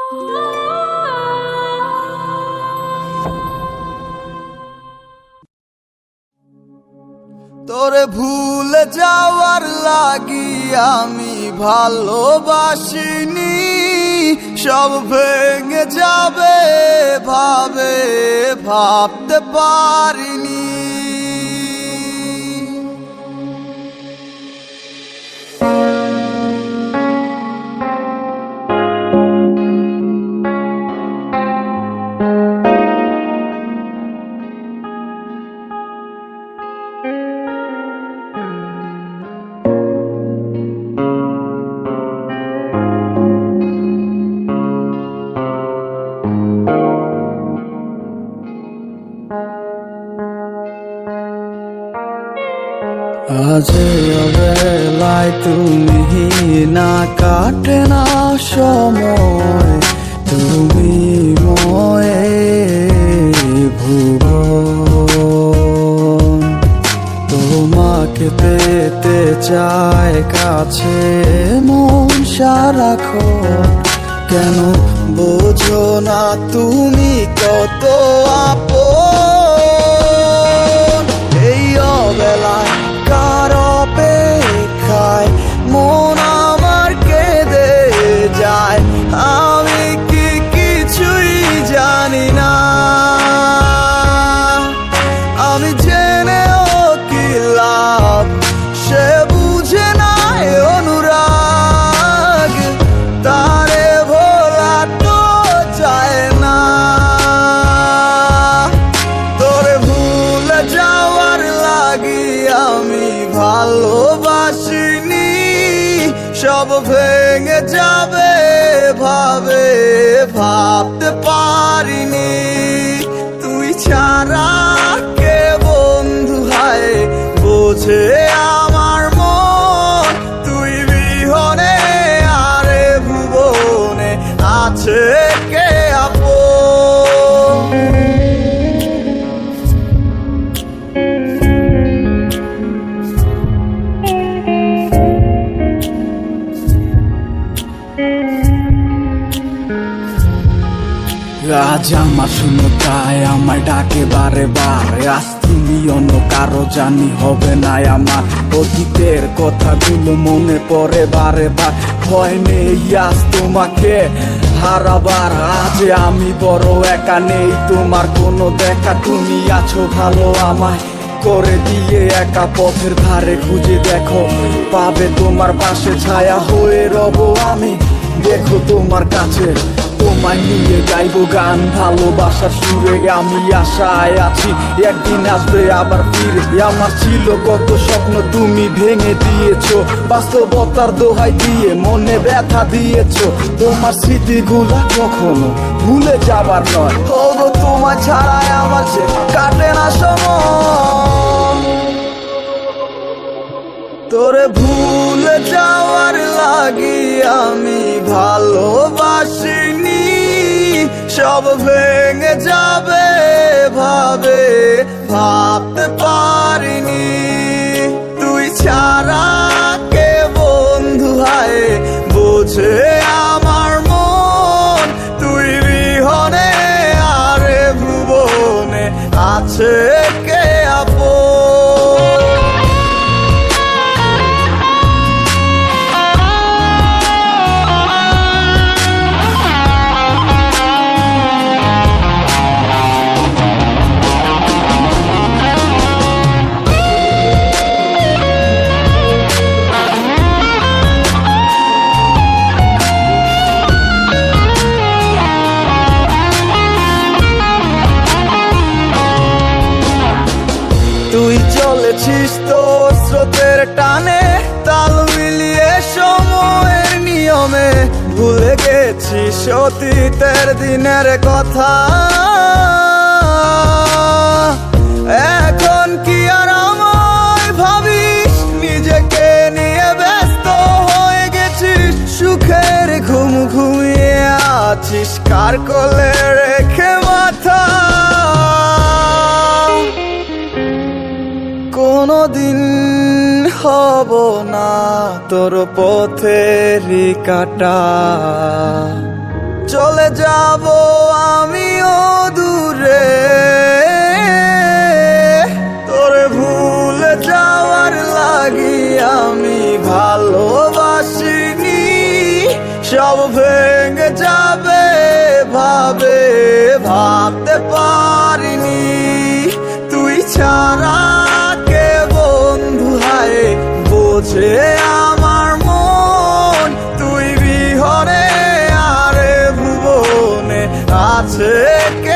তোরে ভুলে যাওয়ার লাগি আমি ভালোবাসিনি, সব ভেঙে যাবে ভাবতে পারিনি। আজ অবেলায় তুমি না, কাটে না সময়, তুমি ময়ে ভুবন। তোমাকে পেতে চায় কাছে মন সারাক্ষণ, কেন বোঝো না তুমি কত আপন। এই অবেলায় কার অপেক্ষায় মন আমার কেঁদে যায়, আমি কি কিছুই জানি না। আমি জেনেও কি লাভ, সে বুঝে না অনুরাগ, তারে ভোলা তো যায় না। তোরে ভুলে যাওয়ার লাগি আমি ভালোবাসিনি, সব ভেঙে যাবে ভাবতে পারিনি। তুই ছাড়া কে বন্ধু হায় বোঝে আমার মন, তুই বিহনে আরে ভুবনে আছে কে আপন। আজ আমার শুনো তাই আমার ডাকে বারে বারে, আজ তুমি অন্য কারো জানি হবে না আমার। অতীতের কথাগুলো মনে পড়ে বারে বার, ভয় নেই আজ তোমাকে হারাবার। আজ আমি বড় একা, নেই তোমার কোনো দেখা, তুমি আছো ভালো আমায় করে দিয়ে একা। পথের ধারে খুঁজে দেখো, পাবে তোমার পাশে ছায়া হয়ে রব আমি। দেখো তোমার কাছে তোমায় নিয়ে গাইবো গান, ভালোবাসার সুরে আমি আশায় আছি একদিন আসবে আবার ফিরে। আমার ছিল কত স্বপ্ন তুমি ভেঙে দিয়েছো, বাস্তবতার দোহাই দিয়ে মনে ব্যথা দিয়েছো। তোমার স্মৃতিগুলা কখনো ভুলে যাবার নয়, ওগো তোমার ছাড়াই আমার সে কাটে না সময়। তোরে ভুলে যাওয়ার লাগি আমি ভালোবাসিনি, সব ভেঙে যাবে ভাবতে পারিনি। তুই ছাড়া কে বন্ধু হায় বোঝে আমার মন, তুই বিহনে আরে ভুবনে আছে কে আপন। তুই চলেছিস তোর স্রোতের টানে, তাল মিলিয়ে সময়ের নিয়মে, ভুলে গেছিস অতীতের দিনের কথা। এখন কি আর আমায় ভাবিস, নিজেকে নিয়ে ব্যস্ত হয়ে গেছিস, সুখের ঘুম ঘুমিয়ে আছিস কার কোলে রেখে মাথা। কোনদিন হব না তোর পথেরই কাটা, চলে যাব আমিও দূরে, তোরে ভুলে যাওয়ার লাগি আমি ভালোবাসিনি। সব ভেঙে যাবে ভাবতে পারিনি। তুই ছাড়া কে বন্ধু হায় বোঝে আমার মন, তুই বিহরে আরে ভুবনে আছে কে